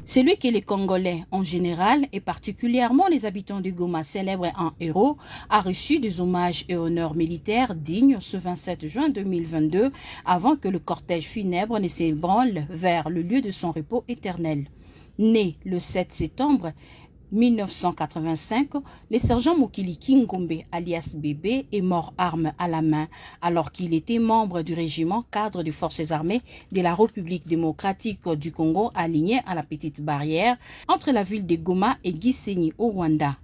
C'est lui que les Congolais en général et particulièrement les habitants de Goma célèbrent en héros, a reçu des hommages et honneurs militaires dignes ce 27 juin 2022 avant que le cortège funèbre ne s'ébranle vers le lieu de son repos éternel. Né le 7 septembre 1985, le sergent Mokiliki Ngombe alias Bébé est mort arme à la main alors qu'il était membre du régiment cadre des forces armées de la République démocratique du Congo aligné à la petite barrière entre la ville de Goma et Gisenyi au Rwanda.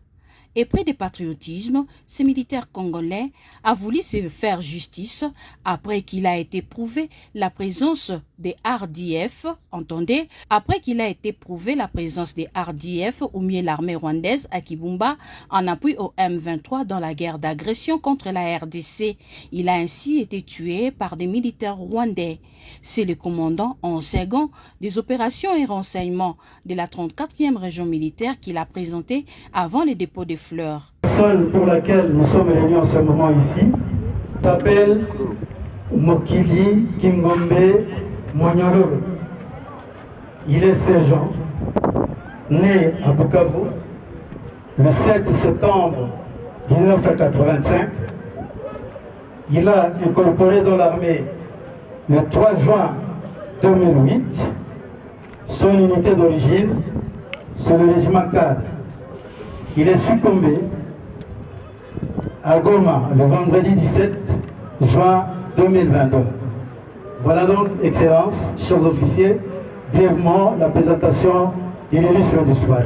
Épris de patriotisme, ce militaire congolais a voulu se faire justice après qu'il a été prouvé la présence des RDF, entendez, après qu'il a été prouvé la présence des RDF ou mieux l'armée rwandaise à Kibumba en appui au M23 dans la guerre d'agression contre la RDC. Il a ainsi été tué par des militaires rwandais. C'est le commandant en second des opérations et renseignements de la 34e région militaire qu'il a présenté avant le dépôt des fleurs. La personne pour laquelle nous sommes réunis en ce moment ici s'appelle Mokili Kingombe Monyololo. Il est sergent, né à Bukavu le 7 septembre 1985. Il a incorporé dans l'armée le 3 juin 2008. Son unité d'origine, c'est le régiment cadre. Il est succombé à Goma le vendredi 17 juin 2022. Voilà donc, Excellences, chers officiers, brièvement la présentation de l'illustre du soir.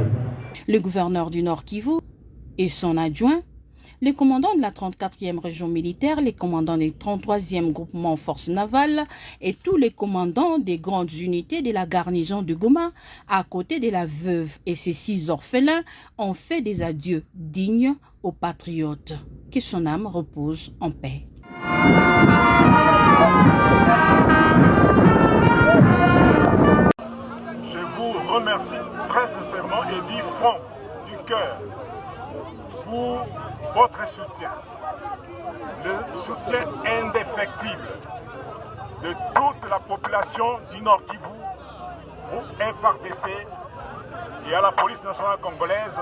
Le gouverneur du Nord Kivu et son adjoint, les commandants de la 34e région militaire, les commandants des 33e groupement forces navales et tous les commandants des grandes unités de la garnison de Goma, à côté de la veuve et ses 6 orphelins, ont fait des adieux dignes aux patriotes. Que son âme repose en paix. Je vous remercie très sincèrement et du fond du cœur pour votre soutien, le soutien indéfectible de toute la population du Nord Kivu, au FARDC et à la police nationale congolaise,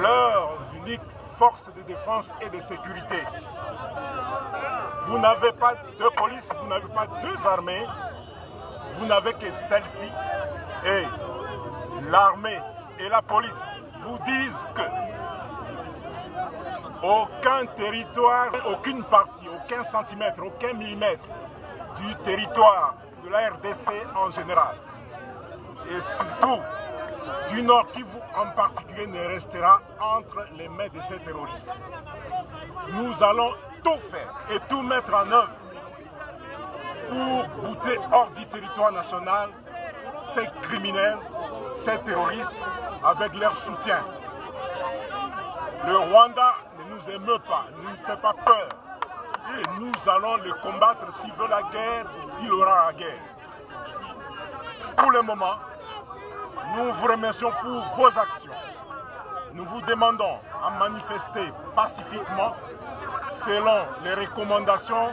leurs uniques forces de défense et de sécurité. Vous n'avez pas deux polices, vous n'avez pas deux armées, vous n'avez que celle-ci. Et l'armée et la police vous disent que aucun territoire, aucune partie, aucun centimètre, aucun millimètre du territoire de la RDC en général, et surtout du Nord Kivu en particulier, ne restera entre les mains de ces terroristes. Nous allons tout faire et tout mettre en œuvre pour bouter hors du territoire national ces criminels, ces terroristes, avec leur soutien. Le Rwanda ne nous émeut pas, ne nous fait pas peur. Et nous allons le combattre. S'il veut la guerre, il aura la guerre. Pour le moment, nous vous remercions pour vos actions. Nous vous demandons à manifester pacifiquement selon les recommandations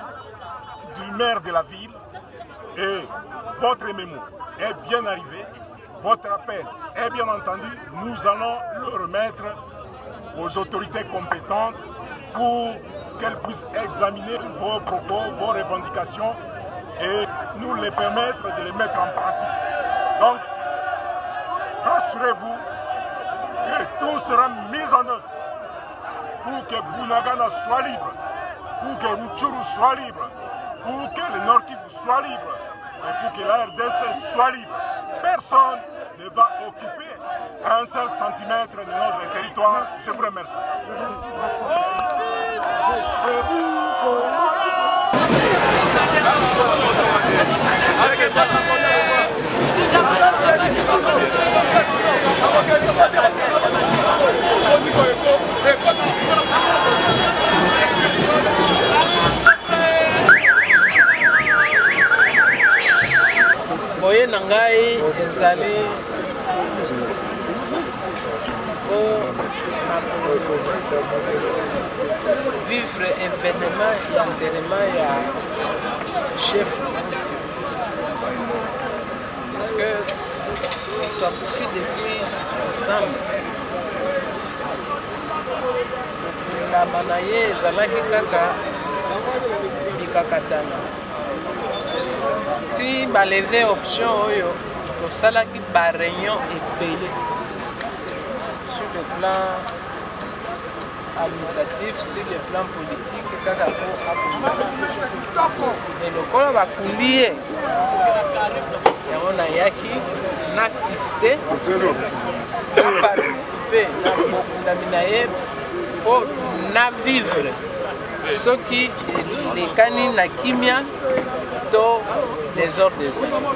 du maire de la ville. Et votre mémo est bien arrivé, votre appel est bien entendu. Nous allons le remettre aux autorités compétentes pour qu'elles puissent examiner vos propos, vos revendications et nous les permettre de les mettre en pratique. Donc, rassurez-vous que tout sera mis en œuvre pour que Bunagana soit libre, pour que Rutshuru soit libre, pour que le Nord Kivu soit libre et pour que la RDC soit libre. Personne ne va occuper un seul centimètre de notre territoire. Je vous remercie. Boye nangai ezali vivre événement et enterrement ya chef parce que twakufi depuis ensemble. Ndama na ye ezalaki kaka bikakatana. Ti baleve option oyo tosalaki ba réunion ebele sur le plan administratif, sur le plan politique, kaka po akunda. Et lokola bakumbi ye yango nayaki nassiste na participe na bokundami na ye mpo na vivre soki elekani na kimia to désordre des années.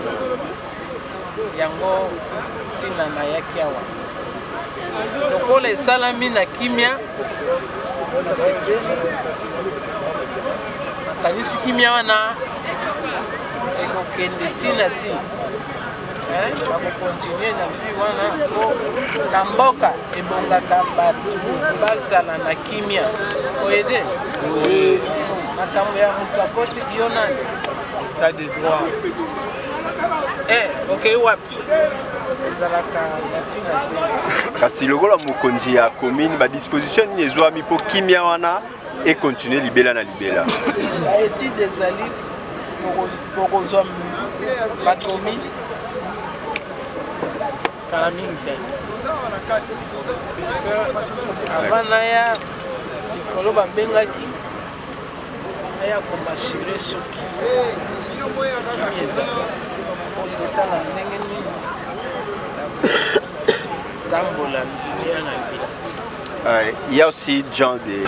Yango ntina nayaki awa lokola esalami na kimia nakanisi kimia wana ekokende ntina ti bakokontinue na vie wana po na mboka ebongaka bato bazala na kimia oyede makambo ya moto akoti yo nani état de droit okei wapi ezalaka na ntina te. Kasi lokola mokonzi ya commune badisposition nini ezwami mpo kimia wana ekontinue libela na libela? Baétude ezali bokozwa bacommune kala mingi te puisque avant naya likolo bambengaki naya komasure soki kimi ezali po totala ndenge nini tambola mbila na mbila. Il y a aussi Jean de...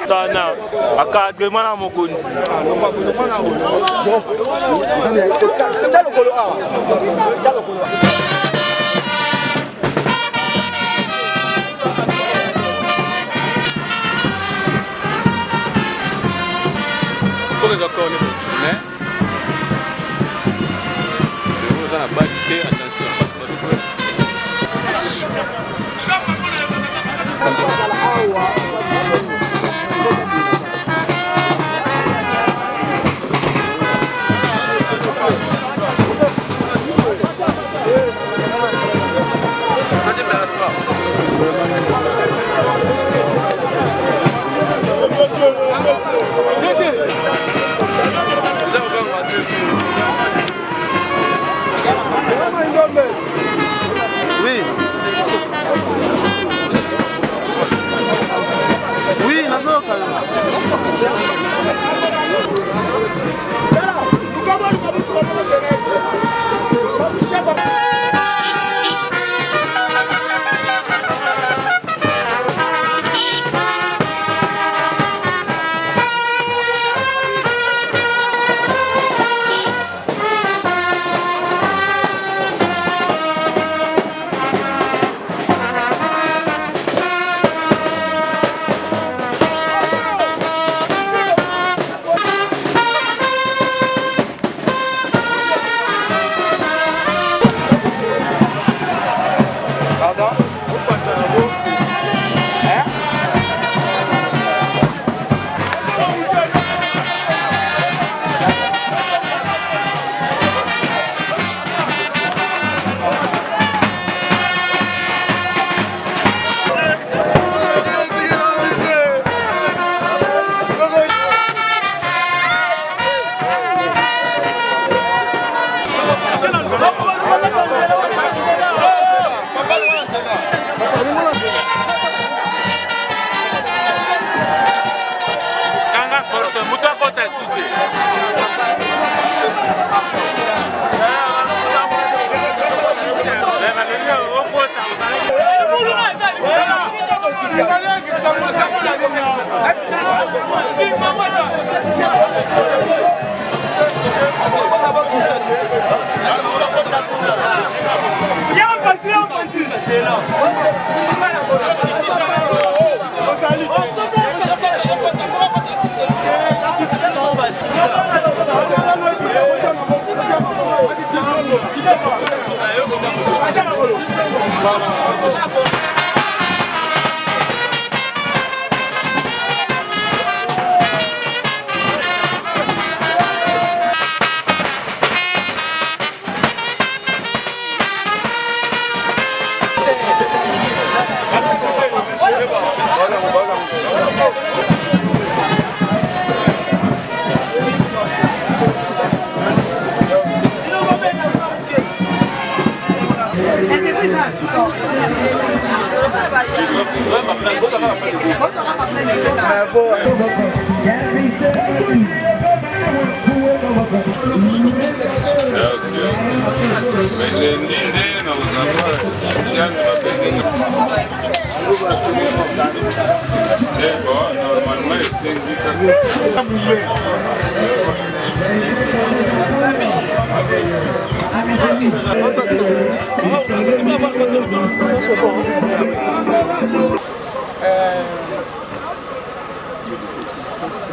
sana akagema na mokonzi Thank you.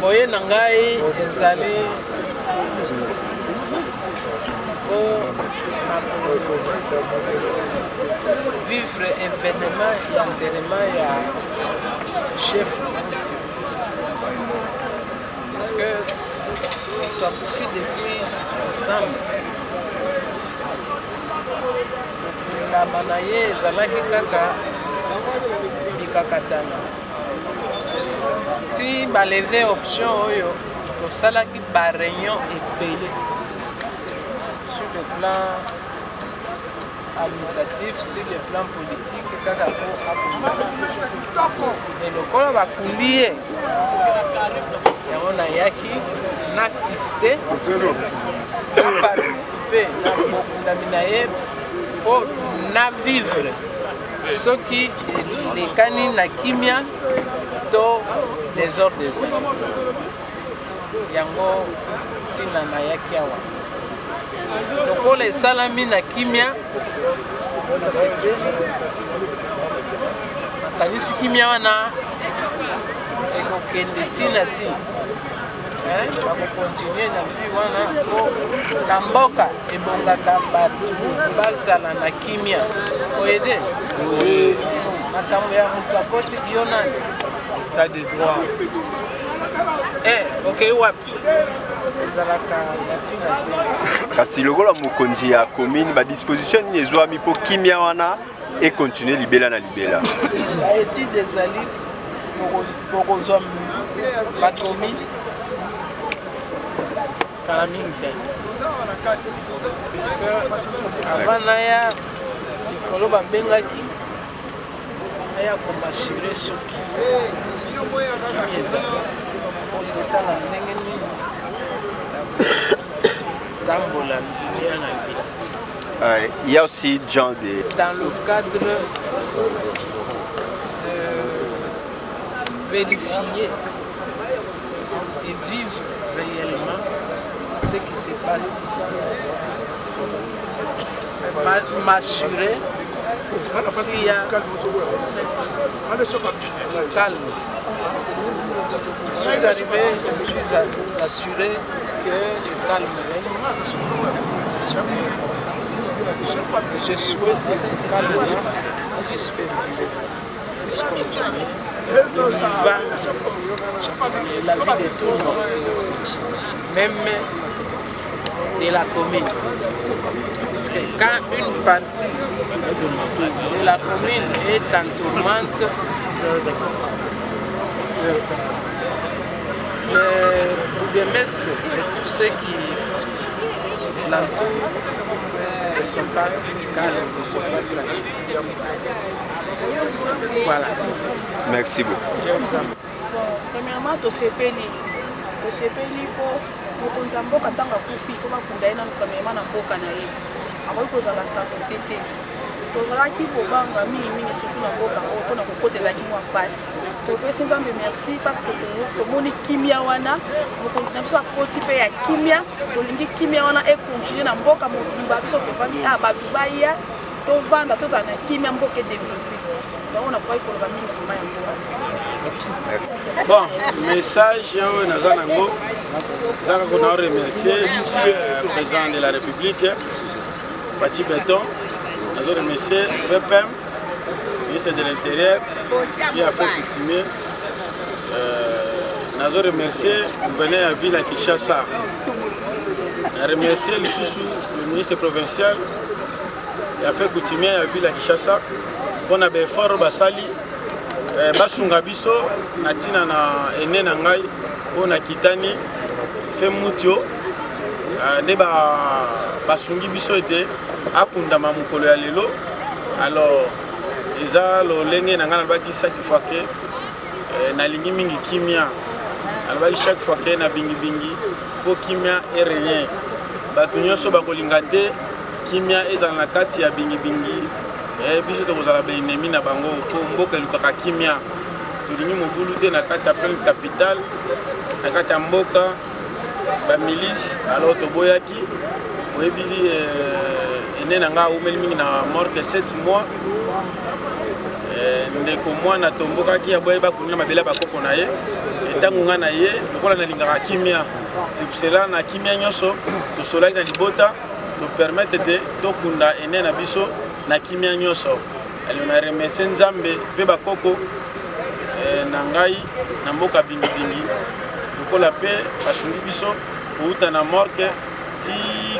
Boye nangai ezali vivre événement et enterrement ya chef parce que tu as profité depuis ensemble na manaye ezalaki kaka bikakatana ti baleve option oyo tosalaki baréunion ebele sur le plan administratif, sur le plan politique kaka po akumbala mais lokola bakumbi ye yango nayaki naasiste naparticipe na bokundami na ye mpo navivre soki elekani na kimia to désordre yango ntina nayaki awa lokola esalami na kimia nakanisi kimia wana ekokende ntina ti bakokontinue na vi wana po na mboka ebongaka bato bazala na kimia oyede makambo ya moto akoti yo nani tas de droit okei wapi ezalaka natina te kasi lokola mokonzi ya commune badisposition nini ezwami mpo kimia wana ekontinue libela na libela baétude ezali bokozwa bakomi kala mingi te puisque avant naya likolo bambengaki naya komasure soki kimi ezali ototala ndenge nini tambola libela na libela. Il y a aussi genre de... Dans le cadre de vérifier et vivre réellement ce qui se passe ici. M'assurer s'il y a calme. Je suis arrivé, je me suis assuré que le calme règne. Je souhaite que ce calme-là puisse perdurer, puisse continuer. Il va la vie de tout le monde, même de la commune. Parce que quand une partie de la commune est en tourmente, le bourgmestre et tous ceux qui l'entourent ne sont pas calmes, ne sont pas tranquilles. Voilà. Merci beaucoup. Premièrement, tosepeli po mokonzi ya mboka ntango akufi fo bakunda ye nanu premièrement na mboka na ye akoki kozala sabote te tozalaki kobanga mingimingi surtout na mboka oyo mpona kokotelaki mwa mpasi topesi nzambe merci parce que tomoni kimia wana mokonzi na biso akoti mpe ya kimia tolingi kimia wana ekontinue na mboka mobimba biso tovandi bato baya tovanda tozala na kimia mboka edeveloppe yango nakoki koloba mingi vraimen ya mboka. Bon, message oyo naza nango eza kaka na remercier président de la République Fachi Beton, nazo remercier VPM, ministre de l'Intérieur qui a fait coutumier, nazo remercier le gouverneur à ville à Kinshasa, na remercier le ministre provincial qui a fait coutumier à ville à Kinshasa mpona baeffort basali basunga biso na ntina na ene na ngai oyo nakitani fe mutio nde basungi biso ete akundama mokolo ya lelo. Alors eza lolenge na ngai nalobaki chaque fois ke nalingi mingi kimia, nalobaki chaque fois ke na bingibingi fo kimia rien bato nyonso bakolinga te kimia ezala na kati ya bingibingi biso tokozala baennemi na bango po mboka elukaka kimia. Tolingi mobulu te na kati ya pleine capitale, na kati ya mboka bamilice. Alors toboyaki oyebi ene na nga aumeli mingi na morke 7 mois, ndeko mwana tombokaki aboyi bakunila mabele bakoko na ye ntango nga na ye lokola nalingaka kimia. C'est pour cela na kimia nyonso tosolaki na libota topermete te tokunda ene na biso na kimia nyonso. Alors na remercie nzambe mpe bakoko na ngai na mboka bingibingi lokola mpe basungi biso kouta na morke ti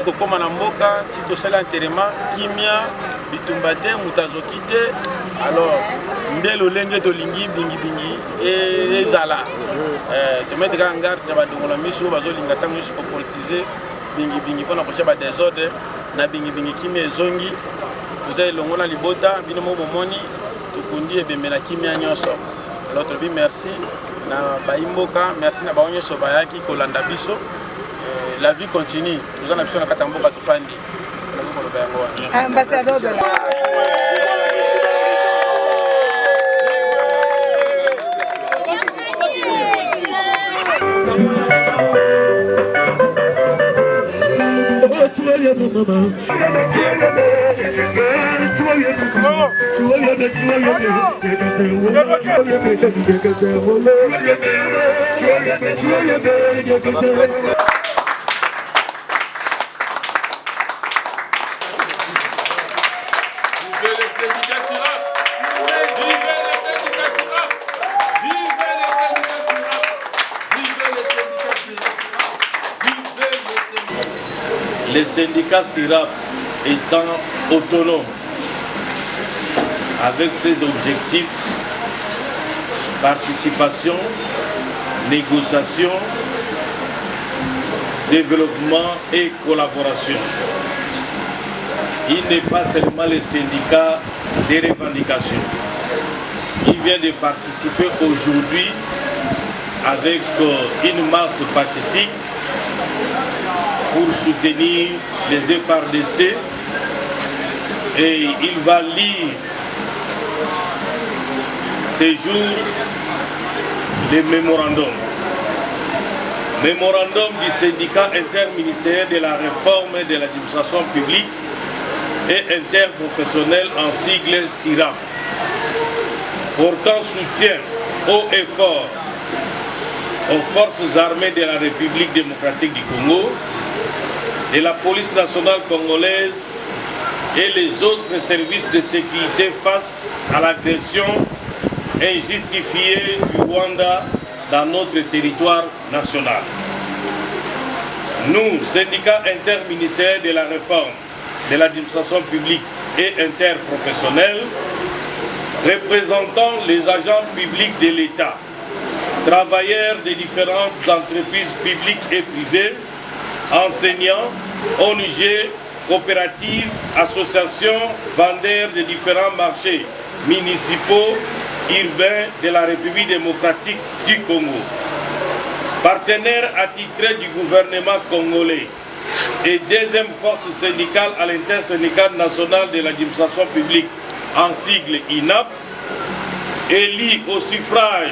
kokoma na mboka ti tosali enterrement kimia bitumba te moto azoki te. Alors nde lolenge tolingi bingibingi ezala tomete kaka ngarde na badongola miso bazolinga ntango nyonso kopolitize bingibingi mpona kotia badesordre na bingibingi kimia ezongi. Toza elongo na libota bino mo bomoni tokundi ebembe na kimia nyonso. Alors tolobi merci na baimboka, merci na bao nyonso bayaki kolanda biso. La vie continue. Toza na biso na kati ya mboka tofandi. Ambassadeur de la Les syndicats SIRAP étant autonomes avec ses objectifs, participation, négociation, développement et collaboration. Il n'est pas seulement les syndicats des revendications. Il vient de participer aujourd'hui avec une marche pacifique pour soutenir les FRDC et il va lire ces jours les mémorandums. Mémorandum du syndicat interministériel de la réforme de l'administration publique et interprofessionnelle en sigle SIRAP, portant soutien haut et fort aux forces armées de la République démocratique du Congo, de la police nationale congolaise et les autres services de sécurité face à l'agression injustifiée du Rwanda dans notre territoire national. Nous, syndicats interministériels de la réforme de l'administration publique et interprofessionnelle, représentant les agents publics de l'État, travailleurs des différentes entreprises publiques et privées, enseignants, ONG, coopératives, associations, vendeurs de différents marchés municipaux, urbains de la République démocratique du Congo. Partenaires attitrés du gouvernement congolais et deuxième force syndicale à l'intersyndicale nationale de l'administration publique, en sigle INAP, élu au suffrage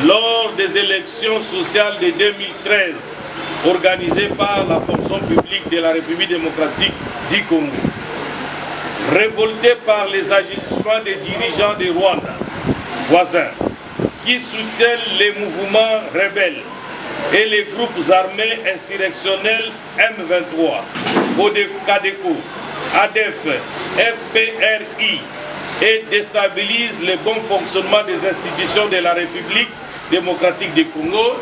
lors des élections sociales de 2013 organisées par la fonction publique de la République démocratique du Congo. Révolté par les agissements des dirigeants de Rwanda, voisins, qui soutiennent les mouvements rebelles et les groupes armés insurrectionnels M23, Codeco, ADF, FPRI, et déstabilisent le bon fonctionnement des institutions de la République démocratique du Congo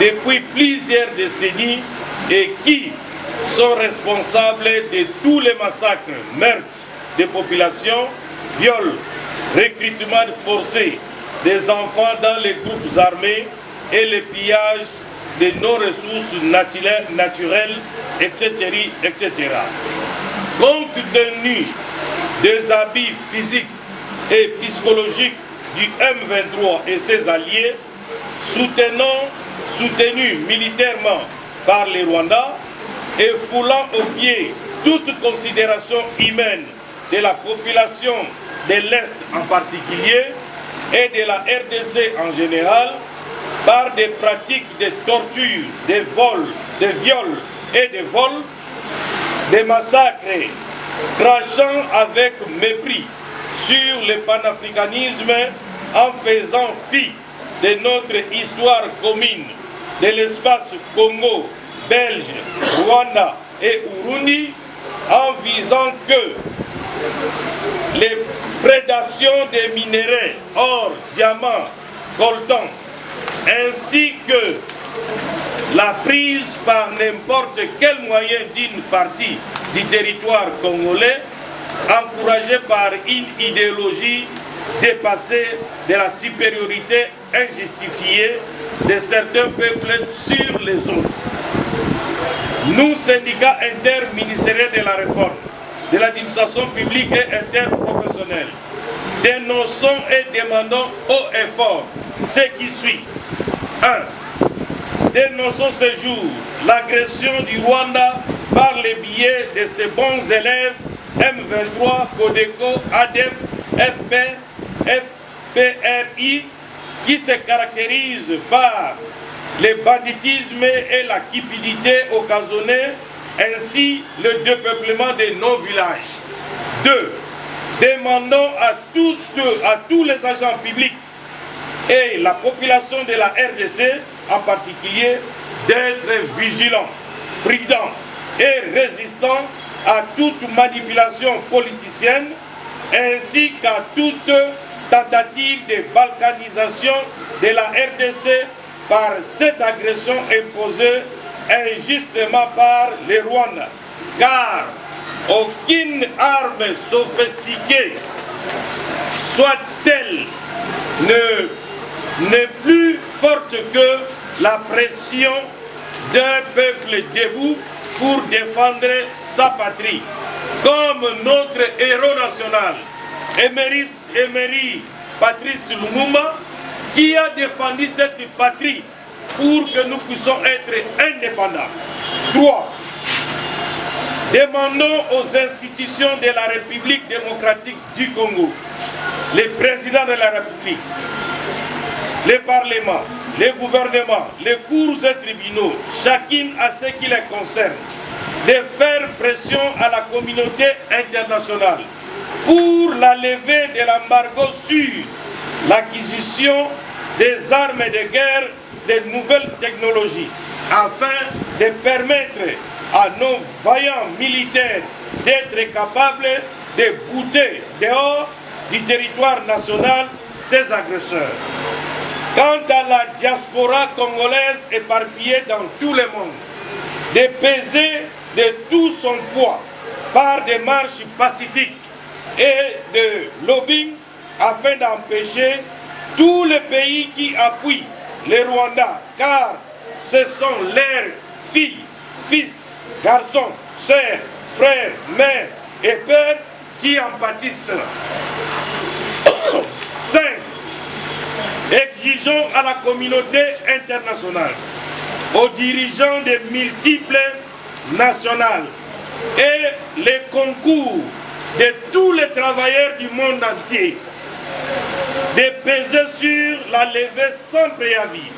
depuis plusieurs décennies et qui sont responsables de tous les massacres, meurtres des populations, viols, recrutement forcé des enfants dans les groupes armés et le pillage de nos ressources naturelles, etc. Compte tenu des habits physiques et psychologiques du M23 et ses alliés, soutenus militairement par les Rwandais et foulant aux pieds toute considération humaine de la population de l'Est en particulier et de la RDC en général, par des pratiques de torture, de vols, de viols et de vols, des massacres, crachant avec mépris sur le panafricanisme en faisant fi de notre histoire commune de l'espace Congo, Belge, Rwanda et Urundi, en visant que les prédations des minéraux, or, diamants, coltan, ainsi que la prise par n'importe quel moyen d'une partie du territoire congolais, encouragée par une idéologie dépassée de la supériorité injustifiée de certains peuples sur les autres. Nous, syndicats interministériels de la réforme, de l'administration publique et interprofessionnelle, dénonçons et demandons haut et fort ce qui suit. 1. Dénonçons ce jour l'agression du Rwanda par le biais de ses bons élèves M23, Codeco, ADF, FPRI, qui se caractérisent par le banditisme et la cupidité occasionnée, ainsi le dépeuplement de nos villages. 2. Demandons à tous les agents publics et la population de la RDC en particulier d'être vigilants, prudents et résistants à toute manipulation politicienne ainsi qu'à toute tentative de balkanisation de la RDC par cette agression imposée injustement par les Rwandais. Car aucune arme sophistiquée soit-elle n'est plus forte que la pression d'un peuple debout pour défendre sa patrie. Comme notre héros national, Emery Patrice Lumumba, qui a défendu cette patrie pour que nous puissions être indépendants. 3. Demandons aux institutions de la République démocratique du Congo, les présidents de la République, les parlements, les gouvernements, les cours et tribunaux, chacune à ce qui les concerne, de faire pression à la communauté internationale pour la levée de l'embargo sur l'acquisition des armes de guerre de nouvelles technologies, afin de permettre à nos vaillants militaires d'être capables de bouter dehors du territoire national ces agresseurs. Quant à la diaspora congolaise éparpillée dans tout le monde, de peser de tout son poids par des marches pacifiques et de lobbying afin d'empêcher tous les pays qui appuient les Rwandais, car ce sont leurs filles, fils, garçons, sœurs, frères, mères et pères qui en pâtissent. 5. Exigeons à la communauté internationale, aux dirigeants des multiples nationale et les concours de tous les travailleurs du monde entier de peser sur la levée sans préavis,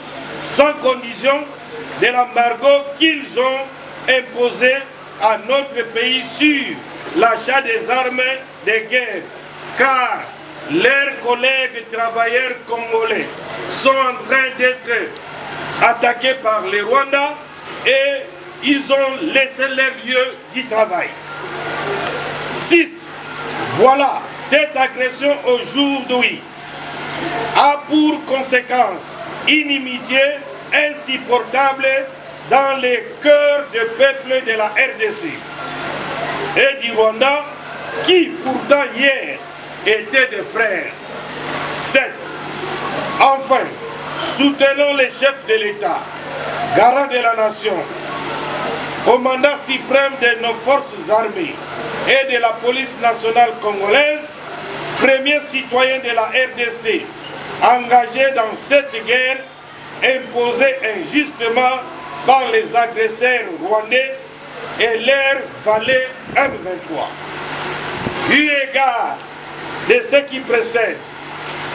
sans condition de l'embargo qu'ils ont imposé à notre pays sur l'achat des armes de guerre, car leurs collègues travailleurs congolais sont en train d'être attaqués par les Rwandais et ils ont laissé leur lieu du travail. 6. Voilà, cette agression aujourd'hui a pour conséquence une inimitié insupportable dans les cœurs des peuples de la RDC et du Rwanda qui pourtant hier étaient des frères. 7. Enfin, soutenons les chefs de l'État, garants de la nation, commandant suprême de nos forces armées et de la police nationale congolaise, premiers citoyens de la RDC, engagés dans cette guerre imposée injustement par les agresseurs rwandais et leurs valets M23. Eu égard de ce qui précède,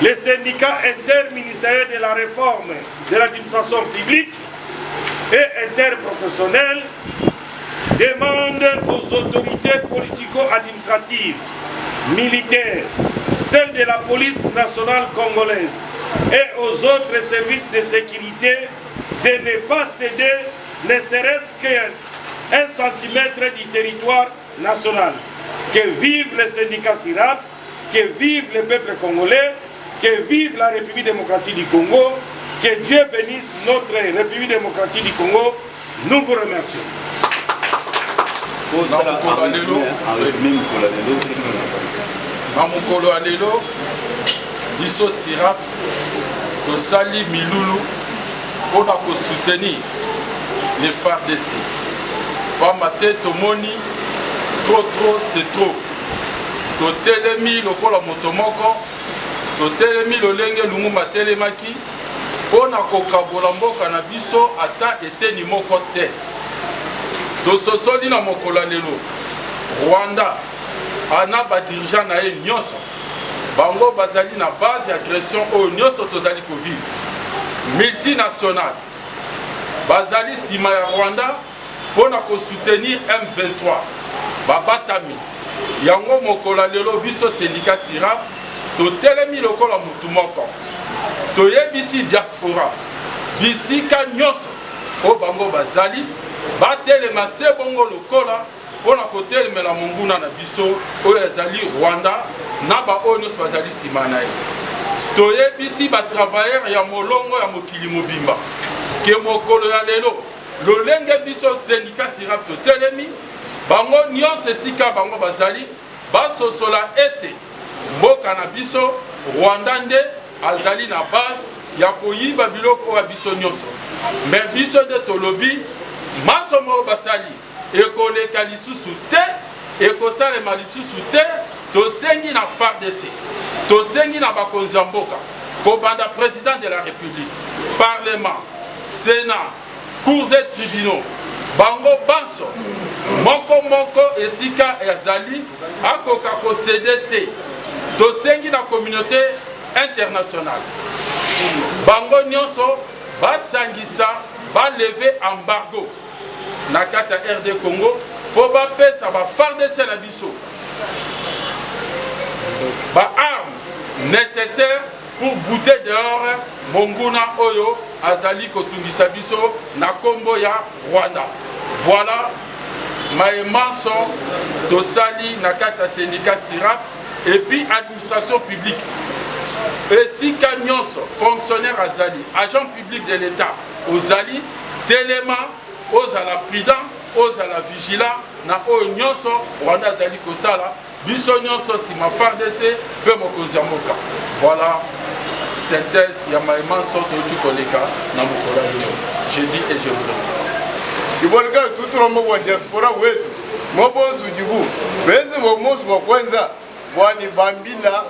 les syndicats interministériels de la réforme de l'administration publique et interprofessionnelle demandent aux autorités politico-administratives, militaires, celles de la police nationale congolaise et aux autres services de sécurité de ne pas céder ne serait-ce qu'un centimètre du territoire national. Que vive le syndicat SIRAP, que vive le peuple congolais, que vive la République démocratique du Congo, que Dieu bénisse notre République démocratique du Congo. Nous vous remercions. Na mokolo alelo biso SIRAP tosali milulu mpona kosoutenir les FARDC. Pamba te tomoni trop c'est trop. Totelemi lokola moto moko, totelemi lolenge Lumumba telemaki mpona kokabola mboka na biso ata eteni moko te. Tososoli na mokolo lelo Rwanda ana ba dirigeant na ye nyonso bango bazali na base agression oyo nyonso tozali kovivre multinational bazali sima ya Rwanda mpona kosoutenir M23 babatami yango mokolo lelo biso syndicat SIRAP totelemi lokola mutu moko toyebisi diaspora bisika nyonso o bango bazali batelema se bongo lokola mpona kotelemela monguna na biso oyo ezali Rwanda na baoyo nyonso bazali nsima na ye. Toyebisi batravailleur ya molongo ya mokili mobimba ke mokolo ya lelo lolenge biso syndicat SIRAP totelemi bango nyonso esika bango bazali basosola ete mboka na biso Rwanda nde azali na base ya koyiba biloko oyo biso nyonso. Me biso nde tolobi masomo oyo basali ekoleka lisusu te, ekosalema lisusu te. Tosengi na FARDC, tosengi na bakonzi ya mboka, kobanda président de la République, parlement, sénat, cours et tribunaux, bango banso, moko esika ezali akoka kosede te. Tosengi na communauté internationale, bango nyonso basangisa baleve embargo na kati ya RD Congo po bapesa ba FARDC na biso ba armes nécessaires pour bouter dehors monguna oyo azali kotungisa biso na kombo ya Rwanda. Voilà maemanso tosali na kati ya syndicat SIRAP et puis administration publique esika nyonso fonctionnaire azali agent public de l'État ozali telema ozala prudent ozala vigilant na oyo nyonso Rwanda azali kosala biso nyonso sima FARDC pe mokonzi ya mboka. Voilà synthèse ya maemanso toyuti koleka na mokolo lelo. Je dis et je vous remercie. Ibolika tuturombo wa diaspora wetu mobonzu dibu bezi bomosu wa kwanza bwani bambila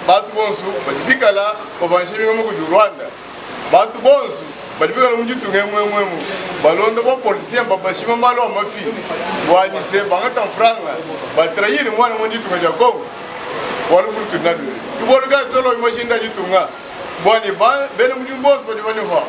batu bonsu badibikala obanshimi mu Rwanda batu bonsu balibika na mundu tunga mwemwemu balonda ba politicien babashima malo amafi bwani se bangata franga batrahir mwana mundu tunga ja Kongo wala furtu na dole iborga tolo imagine ditunga bwani ba bene mundu boss badi bani ho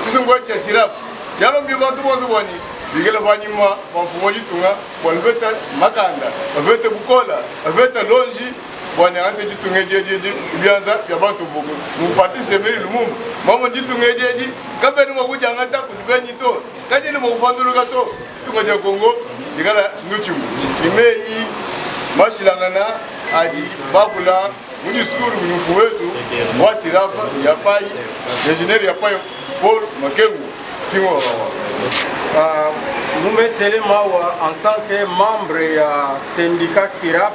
kisungwa cha sirap jalo mbi bantu boss bwani bigela banyima bamfumo ditunga bwalbeta makanda babeta bukola babeta lonji bwani ante ditunga jeje byanza bya bantu bugo mu parti semeri lumumba mama ditunga jeje kabeni mo kujanga ta kubenyi to kaje ni mo kufanduluka to tunga ja Kongo digala nuchimu imeyi mashilangana aji babula muni skuru mnufu wetu wa sirafa ya pai engineer ya pai Paul Makengu kingo nous mettons en tant que membre ya syndicat SIRAP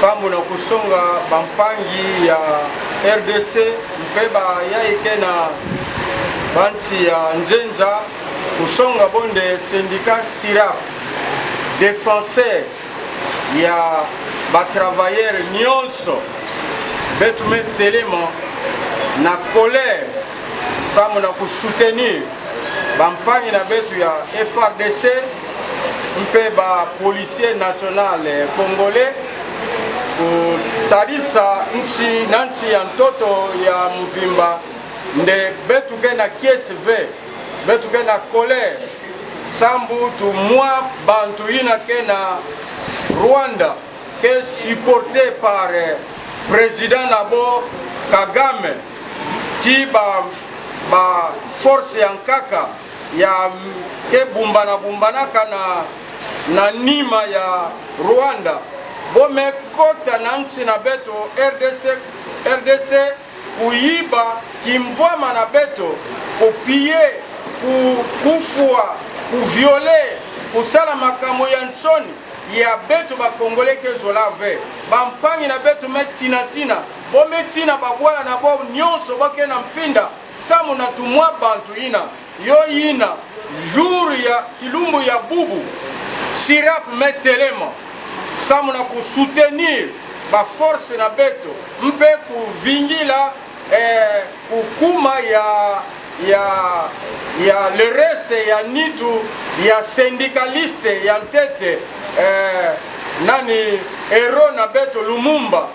samuna kusonga bampangi ya RDC mpeba ya ikena banti ya njenja kusonga bonde syndicat SIRAP défenseur ya ba travailleurs nyonso betu metelema na colère samuna kusoutenir bampangi na betu ya FRDC mpe ba policier national congolais kutarisa nchi na nchi ya mtoto ya mvimba nde betu ke na KSV betu ke na colère sambu tu moi bantu ina ke na Rwanda que supporté par président Nabo Kagame qui ba force yankaka ya ke bumbana kana na nima ya Rwanda bome kota nansi na beto RDC kuiba kimvoma na beto kupie kufua kuvioler kusala makambo ya ntsoni ya beto ba congolais ke zolave bampangi na beto metinatina bo metina babwala na bo nyonso boke na mfinda samu na tumwa bantu ina yo ina jour ya kilumbu ya bubu SIRAP metelema samu na ku soutenir ba force na beto mpe ku vingila kukuma ya le reste ya nitu ya syndicaliste ya ntete nani hero na beto Lumumba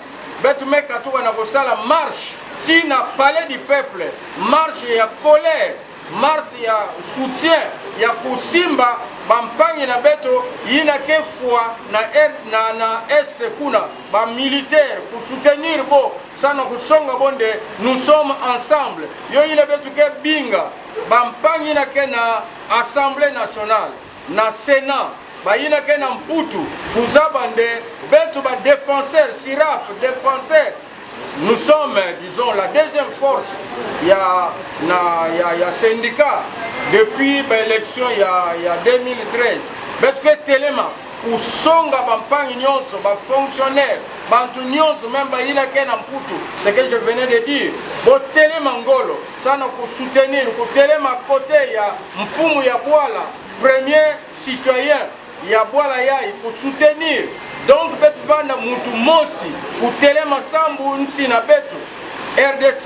beto meka tuka na kosala marche tina palais du peuple marche ya colère marche ya soutien ya kusimba bampangi na beto yina ke fois na est kuna ba militaire ku soutenir bo sana kusonga bonde nous sommes ensemble yo yina beto ke binga bampangi na ke na assemblée nationale na sénat bayina ke na mputu kuzabande betu ba défenseur SIRAP défenseur nous sommes disons la deuxième force ya syndicat depuis l'élection ya 2013 betu ke telema kusonga bampangi nyonso ba fonctionnaire bantu nyonso même bayina ke na mputu ce que je venais de dire bo telema ngolo sana ku soutenir ku telema côté ya mfumu ya Bwala premier citoyen ya Bwala yai ku soutenir donc betu vanda mutu mosi ku telema sambu nsi na betu RDC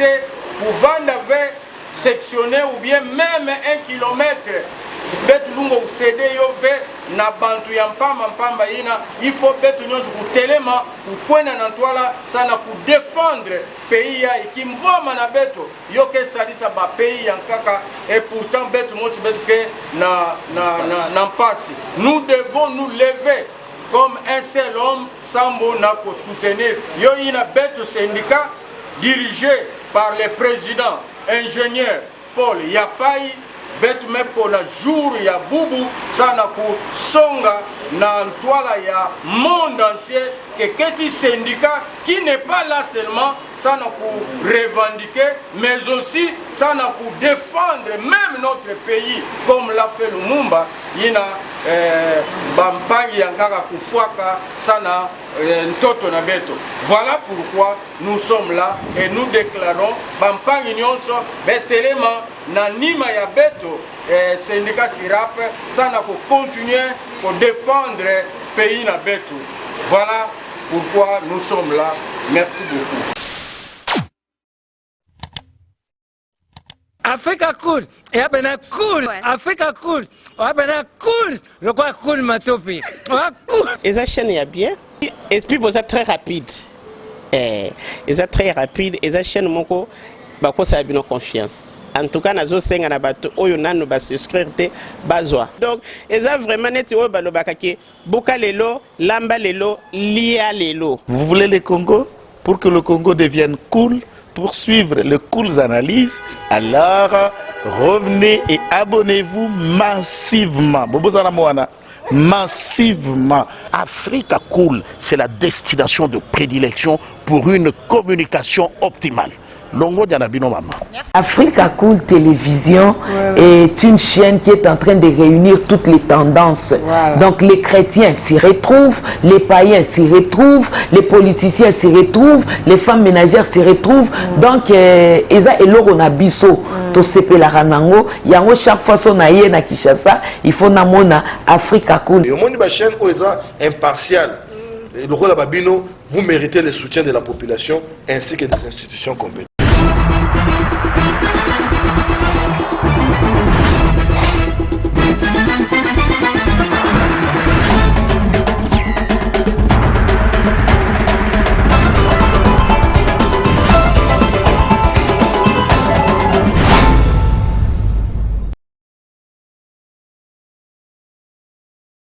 ku vanda ve sectionné ou bien même 1 kilomètre betu lungo usede yo ve na bantu ya mpamba ina il faut betu nyonso ku telema ku kwena na ntwala sana ku défendre pays ya ikimvoma na betu yo ke salisa ba pays ya nkaka et pourtant betu mosi betu ke na mpasi nous devons nous lever comme un seul homme sambo na ko soutenir yo ina betu syndicat dirigé par le président ingénieur Paul Yapai betu me pona jour ya bubu sana ku songa na ntwala ya monde entier que keti syndicat qui n'est pas là seulement sana ku revendiquer mais aussi sana ku défendre même notre pays comme l'a fait Lumumba yina bampangi yankaka kufuaka sana ntoto na beto. Voilà pourquoi nous sommes là et nous déclarons bampangi nyonso betelema na nima ya beto syndicat SIRAP sana ko continuer pour défendre pays na beto. Voilà pourquoi nous sommes là. Merci beaucoup. Africa cool. Et après cool. Africa cool. Après cool. Le quoi cool matopi. Cool. Et ça chaîne est bien. Et puis vous êtes très rapide. Et ça très rapide. Et ça chaîne moko bako ça a bien confiance. En tout cas, nazo senga na bato oyo nanu ba souscrire te bazwa. Donc, eza vraiment neti oyo balobaka ke boka lelo, lamba lelo, lia lelo. Vous voulez le Congo? Pour que le Congo devienne cool, pour suivre les cools analyses, alors revenez et abonnez-vous massivement. Bobozana Moana. Massivement. Africa Cool, c'est la destination de prédilection pour une communication optimale. Longo Dianabino Mama. Africa Cool Télévision est une chaîne qui est en train de réunir toutes les tendances. Voilà. Donc les chrétiens s'y retrouvent, les païens s'y retrouvent, les politiciens s'y retrouvent, les femmes ménagères s'y retrouvent. Donc Eza Eloro na biso to sepe la ranango, yango chaque fois son aïe na Kinshasa, il faut namona Africa Cool. Et au monde de la chaîne Oeza impartial. Le rôle de Babino, vous méritez le soutien de la population ainsi que des institutions compétentes.